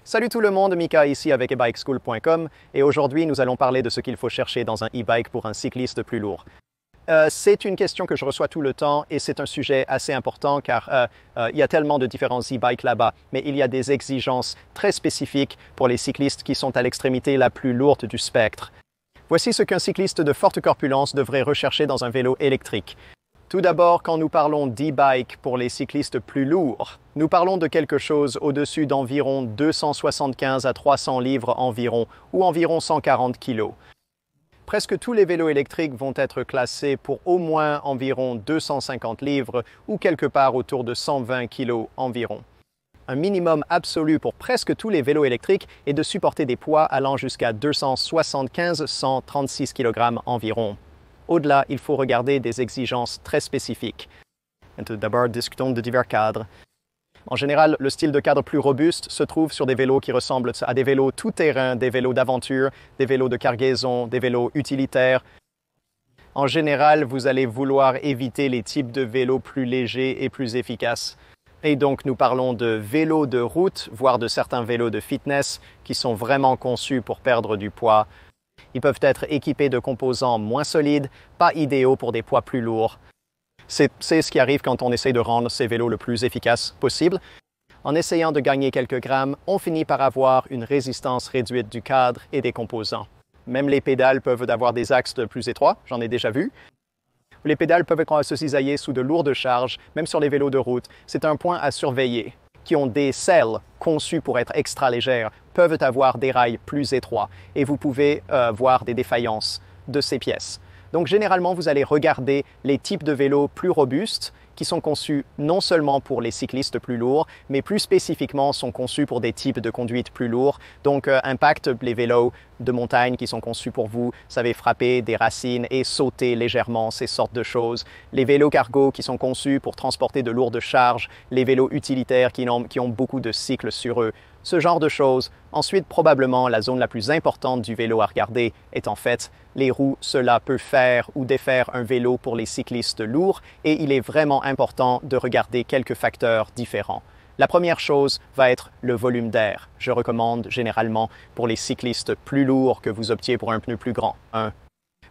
Salut tout le monde, Mika ici avec ebikeschool.com et aujourd'hui nous allons parler de ce qu'il faut chercher dans un e-bike pour un cycliste plus lourd. C'est une question que je reçois tout le temps et c'est un sujet assez important car il y a tellement de différents e-bikes là-bas, mais il y a des exigences très spécifiques pour les cyclistes qui sont à l'extrémité la plus lourde du spectre. Voici ce qu'un cycliste de forte corpulence devrait rechercher dans un vélo électrique. Tout d'abord, quand nous parlons d'e-bike pour les cyclistes plus lourds, nous parlons de quelque chose au-dessus d'environ 275 à 300 livres environ, ou environ 140 kg. Presque tous les vélos électriques vont être classés pour au moins environ 250 livres ou quelque part autour de 120 kg environ. Un minimum absolu pour presque tous les vélos électriques est de supporter des poids allant jusqu'à 275-136 kg environ. Au-delà, il faut regarder des exigences très spécifiques. D'abord, discutons de divers cadres. En général, le style de cadre plus robuste se trouve sur des vélos qui ressemblent à des vélos tout-terrain, des vélos d'aventure, des vélos de cargaison, des vélos utilitaires. En général, vous allez vouloir éviter les types de vélos plus légers et plus efficaces. Et donc, nous parlons de vélos de route, voire de certains vélos de fitness qui sont vraiment conçus pour perdre du poids. Ils peuvent être équipés de composants moins solides, pas idéaux pour des poids plus lourds. C'est ce qui arrive quand on essaie de rendre ces vélos le plus efficace possible. En essayant de gagner quelques grammes, on finit par avoir une résistance réduite du cadre et des composants. Même les pédales peuvent avoir des axes plus étroits, j'en ai déjà vu. Les pédales peuvent se cisailler sous de lourdes charges, même sur les vélos de route. C'est un point à surveiller. Qui ont des selles conçues pour être extra légères peuvent avoir des rails plus étroits et vous pouvez voir des défaillances de ces pièces. Donc généralement, vous allez regarder les types de vélos plus robustes qui sont conçus non seulement pour les cyclistes plus lourds, mais plus spécifiquement sont conçus pour des types de conduite plus lourds. Donc impact les vélos de montagne qui sont conçus pour vous savez frapper des racines et sauter légèrement, ces sortes de choses. Les vélos cargo qui sont conçus pour transporter de lourdes charges, les vélos utilitaires qui ont beaucoup de cycles sur eux. Ce genre de choses. Ensuite, probablement, la zone la plus importante du vélo à regarder est en fait les roues. Cela peut faire ou défaire un vélo pour les cyclistes lourds et il est vraiment important de regarder quelques facteurs différents. La première chose va être le volume d'air. Je recommande généralement pour les cyclistes plus lourds que vous optiez pour un pneu plus grand.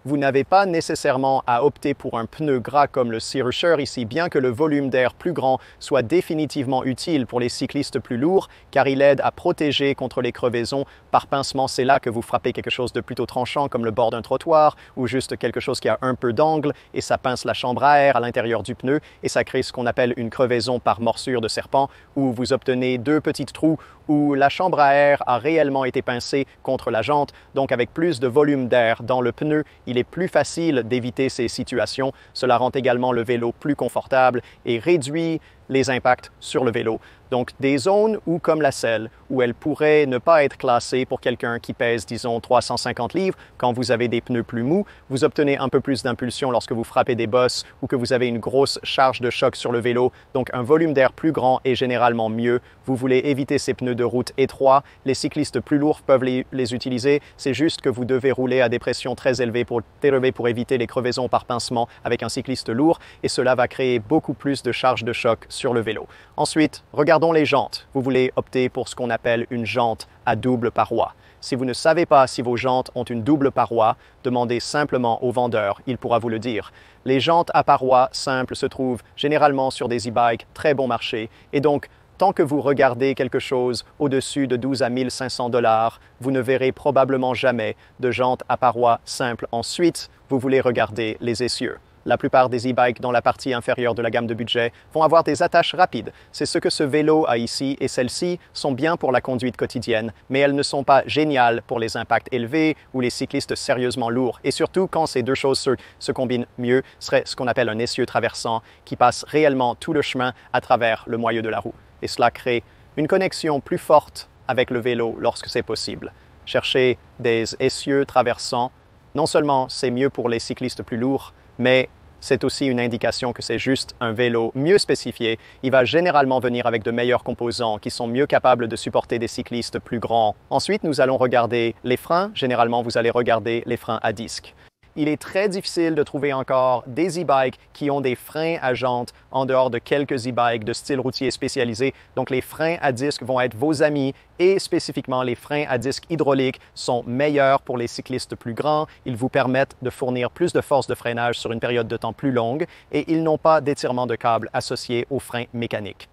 Vous n'avez pas nécessairement à opter pour un pneu gras comme le Sea-Rusher ici, bien que le volume d'air plus grand soit définitivement utile pour les cyclistes plus lourds, car il aide à protéger contre les crevaisons. Par pincement, c'est là que vous frappez quelque chose de plutôt tranchant comme le bord d'un trottoir ou juste quelque chose qui a un peu d'angle et ça pince la chambre à air à l'intérieur du pneu et ça crée ce qu'on appelle une crevaison par morsure de serpent où vous obtenez deux petits trous où la chambre à air a réellement été pincée contre la jante. Donc avec plus de volume d'air dans le pneu, il est plus facile d'éviter ces situations. Cela rend également le vélo plus confortable et réduit les impacts sur le vélo. Donc des zones où, comme la selle, où elle pourrait ne pas être classée pour quelqu'un qui pèse, disons, 350 livres, quand vous avez des pneus plus mous, vous obtenez un peu plus d'impulsion lorsque vous frappez des bosses ou que vous avez une grosse charge de choc sur le vélo. Donc un volume d'air plus grand est généralement mieux. Vous voulez éviter ces pneus de route étroits. Les cyclistes plus lourds peuvent les utiliser. C'est juste que vous devez rouler à des pressions très élevées pour éviter les crevaisons par pincement avec un cycliste lourd et cela va créer beaucoup plus de charge de choc sur le vélo. Ensuite, regardons les jantes. Vous voulez opter pour ce qu'on appelle une jante à double paroi. Si vous ne savez pas si vos jantes ont une double paroi, demandez simplement au vendeur, il pourra vous le dire. Les jantes à paroi simples se trouvent généralement sur des e-bikes très bon marché et donc tant que vous regardez quelque chose au-dessus de 12 à 1500 $, vous ne verrez probablement jamais de jantes à paroi simples. Ensuite, vous voulez regarder les essieux. La plupart des e-bikes dans la partie inférieure de la gamme de budget vont avoir des attaches rapides. C'est ce que ce vélo a ici et celles-ci sont bien pour la conduite quotidienne, mais elles ne sont pas géniales pour les impacts élevés ou les cyclistes sérieusement lourds. Et surtout, quand ces deux choses se combinent mieux, serait ce qu'on appelle un essieu traversant qui passe réellement tout le chemin à travers le moyeu de la roue. Et cela crée une connexion plus forte avec le vélo lorsque c'est possible. Cherchez des essieux traversants. Non seulement c'est mieux pour les cyclistes plus lourds, mais c'est aussi une indication que c'est juste un vélo mieux spécifié. Il va généralement venir avec de meilleurs composants qui sont mieux capables de supporter des cyclistes plus grands. Ensuite, nous allons regarder les freins. Généralement, vous allez regarder les freins à disque. il est très difficile de trouver encore des e-bikes qui ont des freins à jantes en dehors de quelques e-bikes de style routier spécialisé. Donc les freins à disque vont être vos amis et spécifiquement les freins à disque hydrauliques sont meilleurs pour les cyclistes plus grands. Ils vous permettent de fournir plus de force de freinage sur une période de temps plus longue et ils n'ont pas d'étirement de câble associé aux freins mécaniques.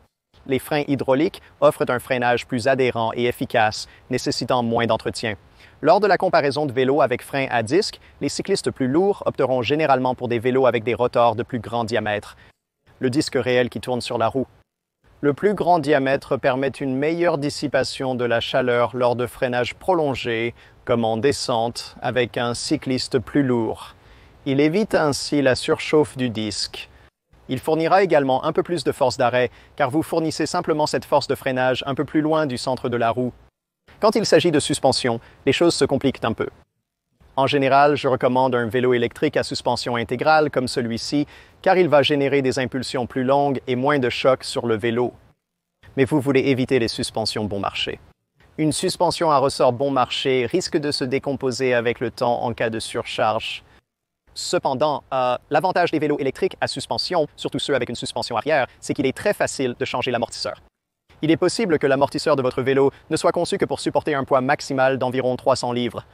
Les freins hydrauliques offrent un freinage plus adhérent et efficace, nécessitant moins d'entretien. Lors de la comparaison de vélos avec freins à disque, les cyclistes plus lourds opteront généralement pour des vélos avec des rotors de plus grand diamètre, le disque réel qui tourne sur la roue. Le plus grand diamètre permet une meilleure dissipation de la chaleur lors de freinage prolongé, comme en descente, avec un cycliste plus lourd. Il évite ainsi la surchauffe du disque. Il fournira également un peu plus de force d'arrêt, car vous fournissez simplement cette force de freinage un peu plus loin du centre de la roue. Quand il s'agit de suspension, les choses se compliquent un peu. En général, je recommande un vélo électrique à suspension intégrale comme celui-ci, car il va générer des impulsions plus longues et moins de choc sur le vélo. Mais vous voulez éviter les suspensions bon marché. Une suspension à ressort bon marché risque de se décomposer avec le temps en cas de surcharge. Cependant, l'avantage des vélos électriques à suspension, surtout ceux avec une suspension arrière, c'est qu'il est très facile de changer l'amortisseur. Il est possible que l'amortisseur de votre vélo ne soit conçu que pour supporter un poids maximal d'environ 300 livres.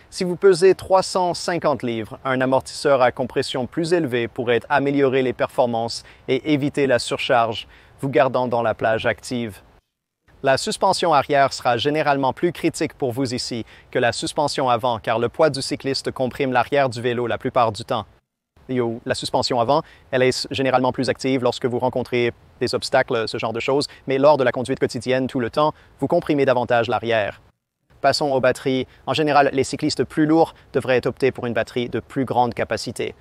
Si vous pesez 350 livres, un amortisseur à compression plus élevée pourrait améliorer les performances et éviter la surcharge, vous gardant dans la plage active. La suspension arrière sera généralement plus critique pour vous ici que la suspension avant, car le poids du cycliste comprime l'arrière du vélo la plupart du temps. La suspension avant, elle est généralement plus active lorsque vous rencontrez des obstacles, ce genre de choses, mais lors de la conduite quotidienne tout le temps, vous comprimez davantage l'arrière. Passons aux batteries. En général, les cyclistes plus lourds devraient opter pour une batterie de plus grande capacité.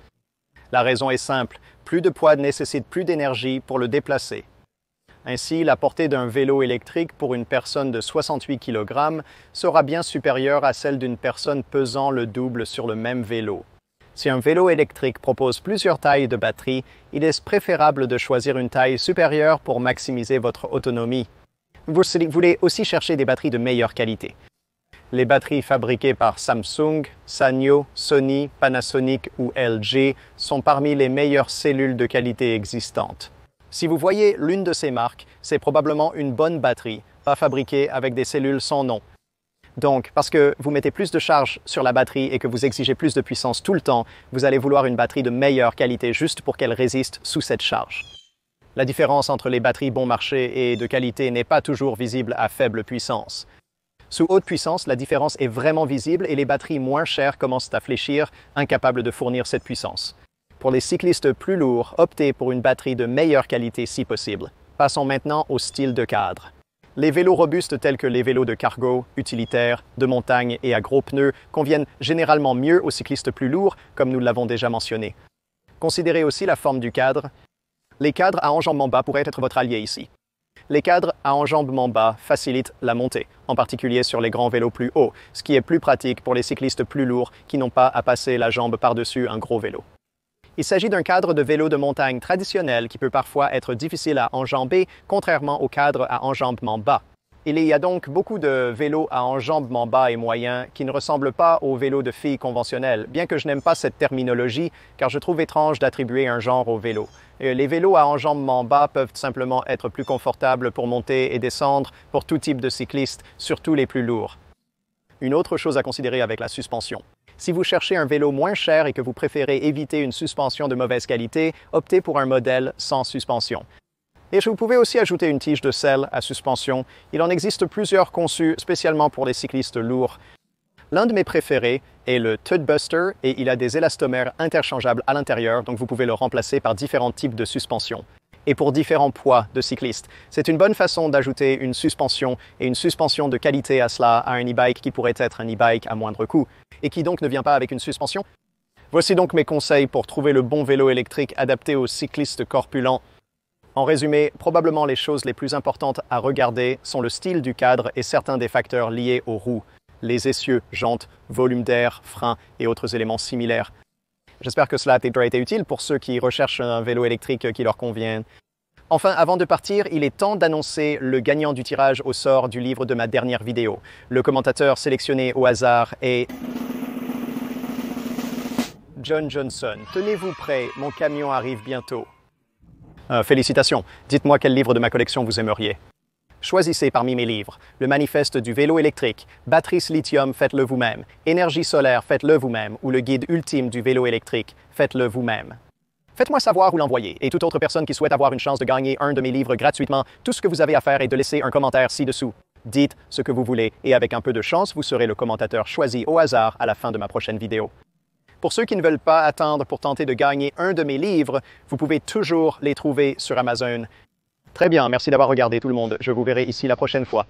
La raison est simple, plus de poids nécessite plus d'énergie pour le déplacer. Ainsi, la portée d'un vélo électrique pour une personne de 68 kg sera bien supérieure à celle d'une personne pesant le double sur le même vélo. Si un vélo électrique propose plusieurs tailles de batterie, il est préférable de choisir une taille supérieure pour maximiser votre autonomie. Vous voulez aussi chercher des batteries de meilleure qualité. Les batteries fabriquées par Samsung, Sanyo, Sony, Panasonic ou LG sont parmi les meilleures cellules de qualité existantes. Si vous voyez l'une de ces marques, c'est probablement une bonne batterie, pas fabriquée avec des cellules sans nom. Donc, parce que vous mettez plus de charge sur la batterie et que vous exigez plus de puissance tout le temps, vous allez vouloir une batterie de meilleure qualité juste pour qu'elle résiste sous cette charge. La différence entre les batteries bon marché et de qualité n'est pas toujours visible à faible puissance. Sous haute puissance, la différence est vraiment visible et les batteries moins chères commencent à fléchir, incapables de fournir cette puissance. Pour les cyclistes plus lourds, optez pour une batterie de meilleure qualité si possible. Passons maintenant au style de cadre. Les vélos robustes tels que les vélos de cargo, utilitaires, de montagne et à gros pneus conviennent généralement mieux aux cyclistes plus lourds, comme nous l'avons déjà mentionné. Considérez aussi la forme du cadre. Les cadres à enjambement bas pourraient être votre allié ici. Les cadres à enjambement bas facilitent la montée, en particulier sur les grands vélos plus hauts, ce qui est plus pratique pour les cyclistes plus lourds qui n'ont pas à passer la jambe par-dessus un gros vélo. Il s'agit d'un cadre de vélo de montagne traditionnel qui peut parfois être difficile à enjamber, contrairement au cadre à enjambement bas. Il y a donc beaucoup de vélos à enjambement bas et moyen qui ne ressemblent pas aux vélos de filles conventionnels, bien que je n'aime pas cette terminologie car je trouve étrange d'attribuer un genre au vélo. Les vélos à enjambement bas peuvent simplement être plus confortables pour monter et descendre pour tout type de cycliste, surtout les plus lourds. Une autre chose à considérer avec la suspension. Si vous cherchez un vélo moins cher et que vous préférez éviter une suspension de mauvaise qualité, optez pour un modèle sans suspension. Et vous pouvez aussi ajouter une tige de selle à suspension. Il en existe plusieurs conçus spécialement pour les cyclistes lourds. L'un de mes préférés est le Tudbuster et il a des élastomères interchangeables à l'intérieur, donc vous pouvez le remplacer par différents types de suspension. Et pour différents poids de cyclistes. C'est une bonne façon d'ajouter une suspension et une suspension de qualité à cela à un e-bike qui pourrait être un e-bike à moindre coût et qui donc ne vient pas avec une suspension. Voici donc mes conseils pour trouver le bon vélo électrique adapté aux cyclistes corpulents. En résumé, probablement les choses les plus importantes à regarder sont le style du cadre et certains des facteurs liés aux roues, les essieux, jantes, volume d'air, freins et autres éléments similaires. J'espère que cela a été utile pour ceux qui recherchent un vélo électrique qui leur convient. Enfin, avant de partir, il est temps d'annoncer le gagnant du tirage au sort du livre de ma dernière vidéo. Le commentateur sélectionné au hasard est John Johnson, tenez-vous prêts, mon camion arrive bientôt. Félicitations, dites-moi quel livre de ma collection vous aimeriez. Choisissez parmi mes livres. Le manifeste du vélo électrique, Batteries lithium, faites-le vous-même. Énergie solaire, faites-le vous-même. Ou le guide ultime du vélo électrique, faites-le vous-même. Faites-moi savoir où l'envoyer. Et toute autre personne qui souhaite avoir une chance de gagner un de mes livres gratuitement, tout ce que vous avez à faire est de laisser un commentaire ci-dessous. Dites ce que vous voulez et avec un peu de chance, vous serez le commentateur choisi au hasard à la fin de ma prochaine vidéo. Pour ceux qui ne veulent pas attendre pour tenter de gagner un de mes livres, vous pouvez toujours les trouver sur Amazon. Très bien, merci d'avoir regardé tout le monde. Je vous verrai ici la prochaine fois.